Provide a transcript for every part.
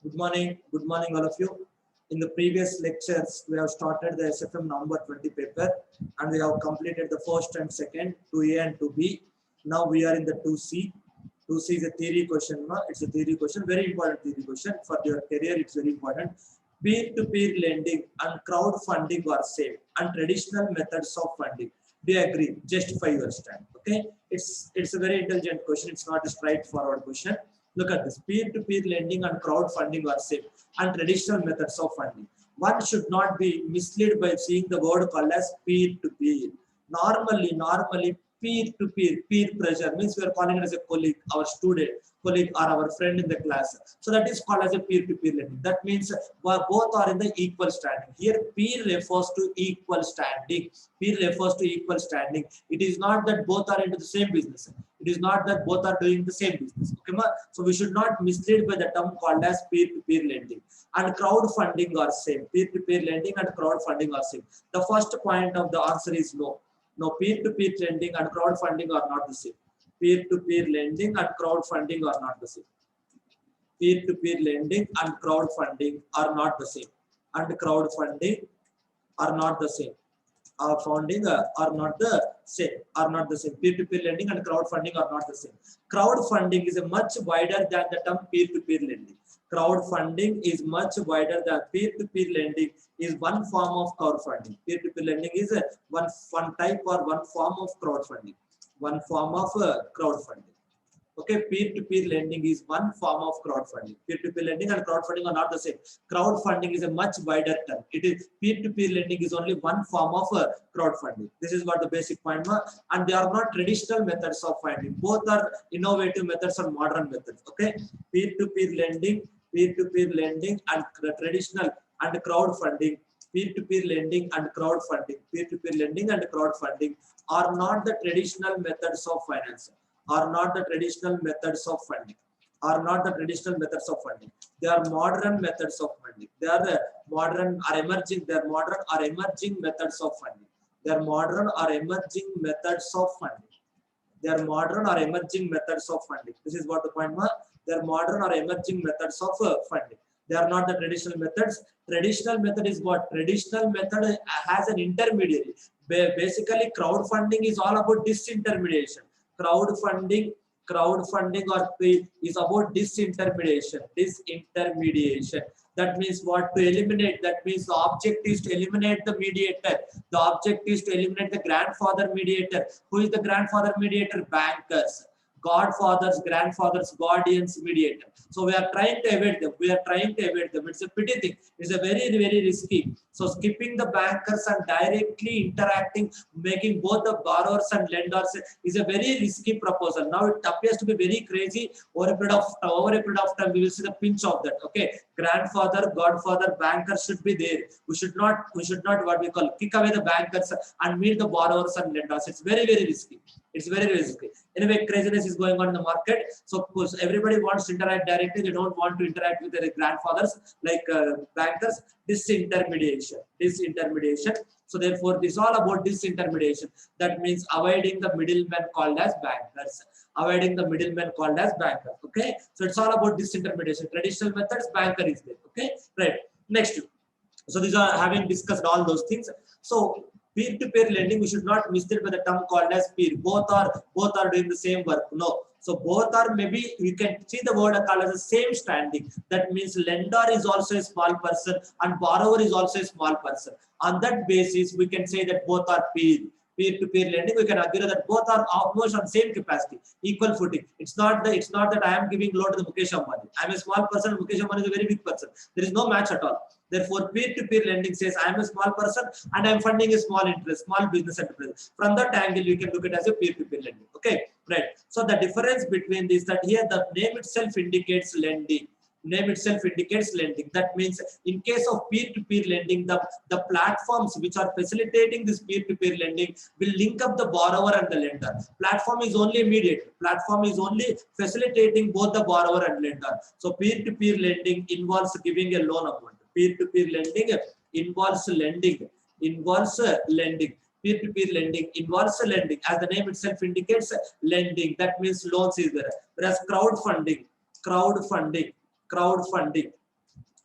Good morning, all of you. In the previous lectures, we have started the SFM number 20 paper and we have completed the first and second, 2A and 2B. Now we are in the 2C. 2C is a theory question. No? It's a theory question, very important theory question. For your career, it's very important. Peer-to-peer lending and crowdfunding are same and traditional methods of funding. Do you agree? Justify your stand. Okay, it's a very intelligent question. It's not a straightforward question. Look at this. Peer-to-peer lending and crowdfunding are safe and traditional methods of funding. One should not be misled by seeing the word called as peer-to-peer. Normally, peer-to-peer, peer pressure means we are calling it as a colleague, our student, colleague or our friend in the class. So that is called as a peer-to-peer lending. That means both are in the equal standing. Here, peer refers to equal standing. Peer refers to equal standing. It is not that both are into the same business. It is not that both are doing the same business. Okay, so we should not mislead by the term called as peer-to-peer lending. And crowdfunding are same. Peer-to-peer lending and crowdfunding are same. The first point of the answer is no. No, peer-to-peer lending and crowdfunding are not the same. Peer-to-peer lending and crowdfunding are not the same. Peer-to-peer lending and crowdfunding are not the same. And crowdfunding are not the same. Funding are not the same. Peer-to-peer lending and crowdfunding are not the same. Crowdfunding is a much wider than the term peer-to-peer lending. Crowdfunding is much wider than peer-to-peer lending is one form of crowdfunding. Peer-to-peer lending is one type or one form of crowdfunding. One form of crowdfunding. Okay, peer-to-peer lending is one form of crowdfunding. Peer-to-peer lending and crowdfunding are not the same. Crowdfunding is a much wider term. It is peer-to-peer lending is only one form of crowdfunding. This is what the basic point was, and they are not traditional methods of funding. Both are innovative methods and modern methods. Okay, peer-to-peer lending and traditional and crowdfunding. Peer-to-peer lending and crowdfunding. Peer-to-peer lending and crowdfunding are not the traditional methods of finance. Are not the traditional methods of funding. Are not the traditional methods of funding. They are modern methods of funding. They are modern or emerging. They are modern or emerging methods of funding. They are modern or emerging methods of funding. They are modern or emerging methods of funding. This is what the point was. They are modern or emerging methods of funding. They are not the traditional methods. Traditional method is what? Traditional method has an intermediary. Basically, crowdfunding is all about disintermediation. Crowdfunding or is about disintermediation. That means what? To eliminate. That means the object is to eliminate the mediator. The object is to eliminate the grandfather mediator. Who is the grandfather mediator? Bankers. Godfathers, grandfathers, guardians, mediator. So we are trying to evade them. It's a pity thing. It's a very, very risky. So skipping the bankers and directly interacting, making both the borrowers and lenders is a very risky proposal. Now it appears to be very crazy. Over a period of time, we will see the pinch of that. Okay, grandfather, godfather, bankers should be there. We should not what we call kick away the bankers and meet the borrowers and lenders. It's very, very risky. It's very risky. Anyway, craziness is going on in the market. So, of course, everybody wants to interact directly. They don't want to interact with their grandfathers like bankers. Disintermediation. So, therefore, this is all about disintermediation. That means avoiding the middleman called as bankers. Okay. So, it's all about disintermediation. Traditional methods, banker is there. Okay. Right. Next. So, these are having discussed all those things. So, peer-to-peer lending, we should not mistake by the term called as peer. Both are doing the same work. No. So both are, maybe you can see the word called as the same standing. That means lender is also a small person and borrower is also a small person. On that basis, we can say that both are peer. Peer-to-peer lending, we can agree that both are almost on same capacity, equal footing. It's not that I am giving loan to the Mukesh Ambani. I am a small person, Mukesh Ambani is a very big person. There is no match at all. Therefore, peer-to-peer lending says I am a small person and I am funding a small business enterprise. From that angle, you can look at it as a peer-to-peer lending. Okay, right. So the difference between this, that here the name itself indicates lending. That means in case of peer-to-peer lending, the platforms which are facilitating this peer-to-peer lending will link up the borrower and the lender. Platform is only mediator. Platform is only facilitating both the borrower and lender. So peer-to-peer lending involves giving a loan amount. Peer-to-peer lending involves lending. Peer-to-peer lending involves lending. As the name itself indicates, lending. That means loans is there. Whereas crowdfunding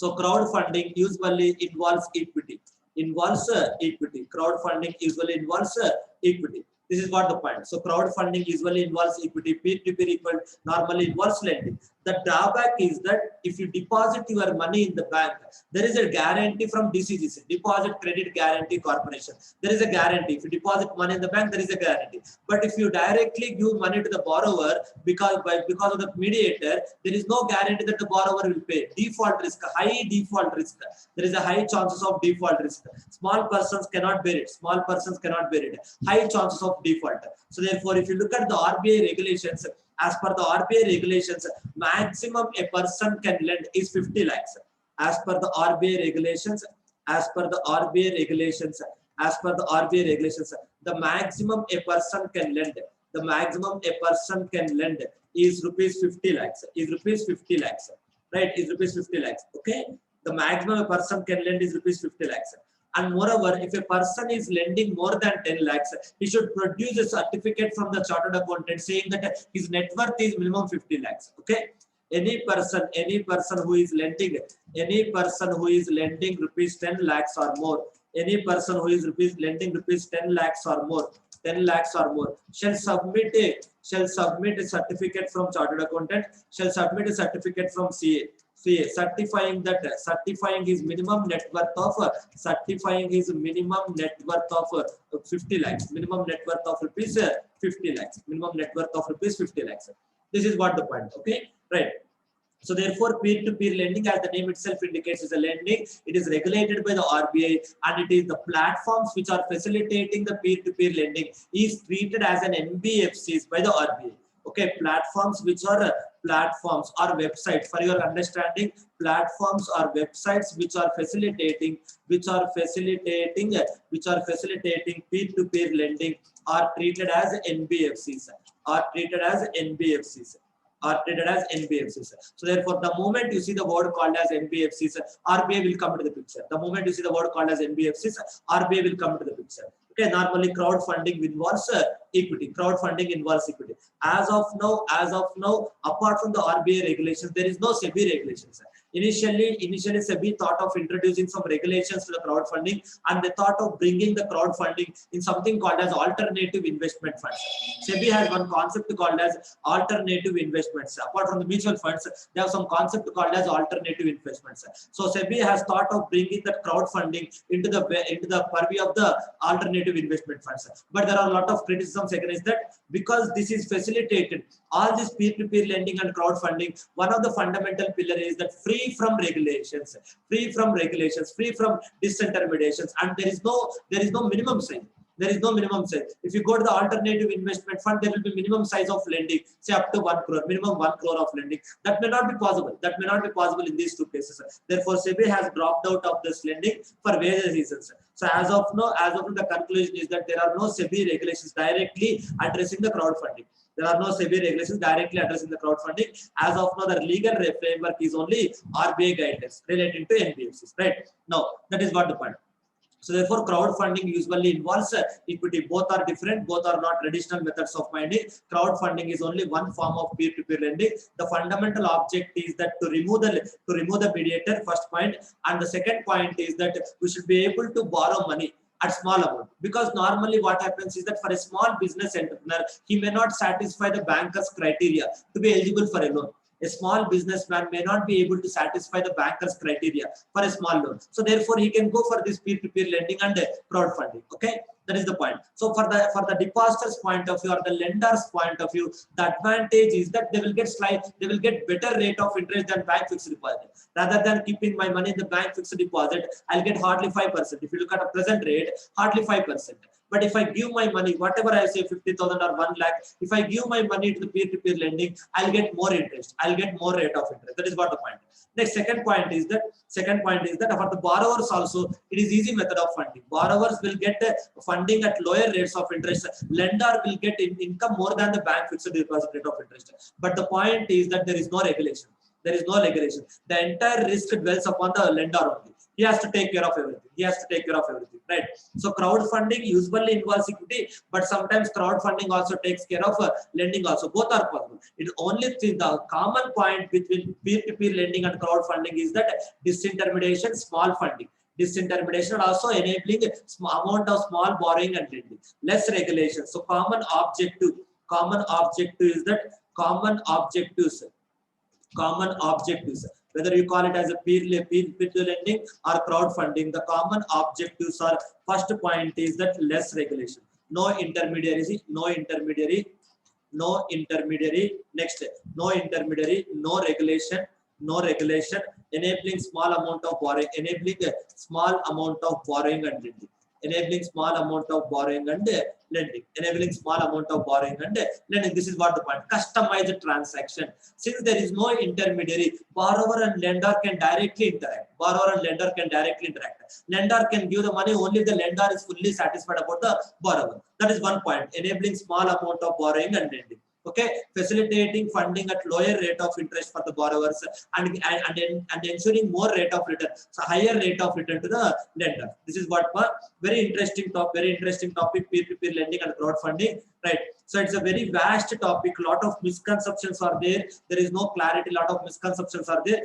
So crowdfunding usually involves equity. Equity. Crowdfunding usually involves equity. This is what the point. So crowdfunding usually involves equity. Peer-to-peer equal normally involves lending. The drawback is that if you deposit your money in the bank, there is a guarantee from DCGC, Deposit Credit Guarantee Corporation. There is a guarantee. If you deposit money in the bank, there is a guarantee. But if you directly give money to the borrower because of the mediator, there is no guarantee that the borrower will pay. Default risk, high default risk. There is a high chances of default risk. Small persons cannot bear it. Small persons cannot bear it. High chances of default. So therefore, if you look at the RBI regulations, as per the RBI regulations, maximum a person can lend is 50 lakhs. As per the RBI regulations, the maximum a person can lend, is rupees 50 lakhs. Right? Is rupees 50 lakhs. Okay. The maximum a person can lend is rupees 50 lakhs. And moreover, if a person is lending more than 10 lakhs, he should produce a certificate from the chartered accountant saying that his net worth is minimum 50 lakhs. Okay. Any person who is lending rupees 10 lakhs or more, lending rupees 10 lakhs or more, shall submit a certificate from chartered accountant, shall submit a certificate from CA certifying his minimum net worth of 50 lakhs, minimum net worth of rupees 50 lakhs, This is what the point. Okay, right. So therefore, peer-to-peer lending, as the name itself indicates, is a lending. It is regulated by the RBI, and it is the platforms which are facilitating the peer-to-peer lending is treated as an NBFCs by the RBI. Okay, platforms which are websites. For your understanding, platforms are websites which are facilitating peer-to-peer lending are treated as NBFCs. So therefore, the moment you see the word called as NBFCs, RBI will come to the picture. Okay, normally crowdfunding involves equity. As of now, apart from the RBI regulations, there is no SEBI regulations. Initially SEBI thought of introducing some regulations to the crowdfunding, and they thought of bringing the crowdfunding in something called as alternative investment funds. SEBI has one concept called as alternative investments. Apart from the mutual funds, they have some concept called as alternative investments. So SEBI has thought of bringing that crowdfunding into the purview of the alternative investment funds. But there are a lot of criticisms against that, because this is facilitated. All this peer-to-peer lending and crowdfunding, one of the fundamental pillar is that free from regulations, free from disintermediations, and there is no minimum size. If you go to the alternative investment fund, there will be minimum size of lending, say up to 1 crore, minimum 1 crore of lending. That may not be possible. In these two cases. Therefore, SEBI has dropped out of this lending for various reasons. So as of now, the conclusion is that there are no SEBI regulations directly addressing the crowdfunding. As of now, the legal framework is only RBI guidelines relating to NBFCs. Right? Now, that is what the point. So therefore, crowdfunding usually involves equity. Both are different. Both are not traditional methods of funding. Crowdfunding is only one form of peer-to-peer lending. The fundamental object is that to remove the mediator, first point, and the second point is that we should be able to borrow money at small amount, because normally what happens is that for a small business entrepreneur, he may not satisfy the banker's criteria to be eligible for a loan. A small businessman may not be able to satisfy the banker's criteria for a small loan. So therefore, he can go for this peer-to-peer lending and crowdfunding. Okay, that is the point. So for the depositor's point of view or the lender's point of view, the advantage is that they will get better rate of interest than bank fixed deposit. Rather than keeping my money in the bank fixed deposit, I'll get hardly 5%. If you look at a present rate, hardly 5%. But if I give my money, whatever I say, 50,000 or 1 lakh, if I give my money to the peer-to-peer lending, I'll get more interest. I'll get more rate of interest. That is what the point. Next, second point is that for the borrowers also, it is easy method of funding. Borrowers will get funding at lower rates of interest. Lender will get income more than the bank fixed deposit rate of interest. But the point is that there is no regulation. There is no regulation. The entire risk dwells upon the lender only. He has to take care of everything. He has to take care of everything, right? So crowdfunding usually involves equity, but sometimes crowdfunding also takes care of lending also. Both are possible. It only the common point between peer-to-peer lending and crowdfunding is that disintermediation, small funding. Disintermediation also enabling amount of small borrowing and lending. Less regulation. So common objective is that common objectives, whether you call it as a peer-to-peer lending or crowdfunding, the common objectives are, first point is that less regulation, no intermediary, next, no intermediary, no regulation, enabling small amount of borrowing, and lending. Enabling small amount of borrowing and lending. This is what the point. Customized transaction. Since there is no intermediary, borrower and lender can directly interact. Lender can give the money only if the lender is fully satisfied about the borrower. That is one point. Enabling small amount of borrowing and lending. Okay, facilitating funding at lower rate of interest for the borrowers and ensuring more rate of return, so higher rate of return to the lender. This is what very interesting topic, peer-to-peer lending and crowdfunding, right? So it's a very vast topic. A lot of misconceptions are there. There is no clarity. A lot of misconceptions are there.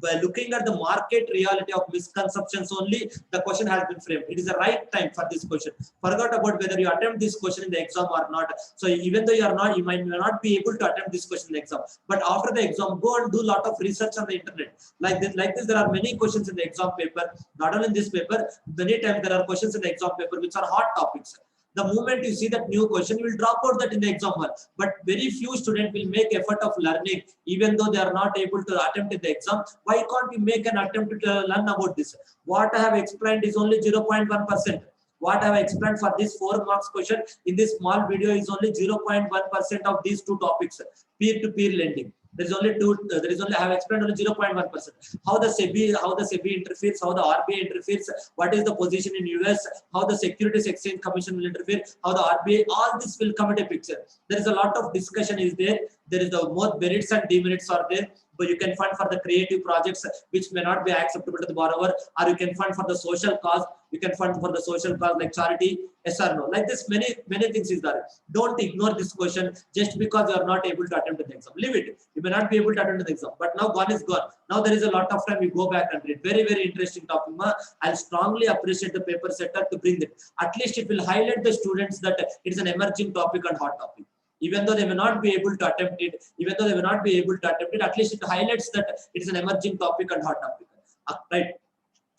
By looking at the market reality of misconceptions only, the question has been framed. It is the right time for this question. Forgot about whether you attempt this question in the exam or not. So even though you might not be able to attempt this question in the exam, but after the exam, go and do a lot of research on the internet. Like this, there are many questions in the exam paper. Not only in this paper, many times there are questions in the exam paper which are hot topics. The moment you see that new question, you will drop out that in the exam hall. But very few students will make effort of learning, even though they are not able to attempt in the exam. Why can't we make an attempt to learn about this? What I have explained is only 0.1%. What I have explained for this 4 marks question in this small video is only 0.1% of these two topics, peer-to-peer lending. There is only I have explained only 0.1%. How the SEBI interferes, how the RBI interferes, what is the position in US, how the Securities Exchange Commission will interfere, how the RBI, all this will come into picture. There is a lot of discussion is there. There is the more merits and demerits are there. But you can fund for the creative projects which may not be acceptable to the borrower, or you can fund for the social cause. You can fund for the social cause like charity, yes or no. Like this, many things is there. Don't ignore this question just because you are not able to attend the exam. Leave it. You may not be able to attend the exam, but now gone is gone. Now there is a lot of time. You go back and read. Very, very interesting topic. I'll strongly appreciate the paper setter to bring it. At least it will highlight the students that it is an emerging topic and hot topic. Even though they may not be able to attempt it, at least it highlights that it is an emerging topic and hot topic. Right?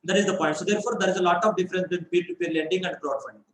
That is the point. So therefore, there is a lot of difference between peer-to-peer lending and crowdfunding.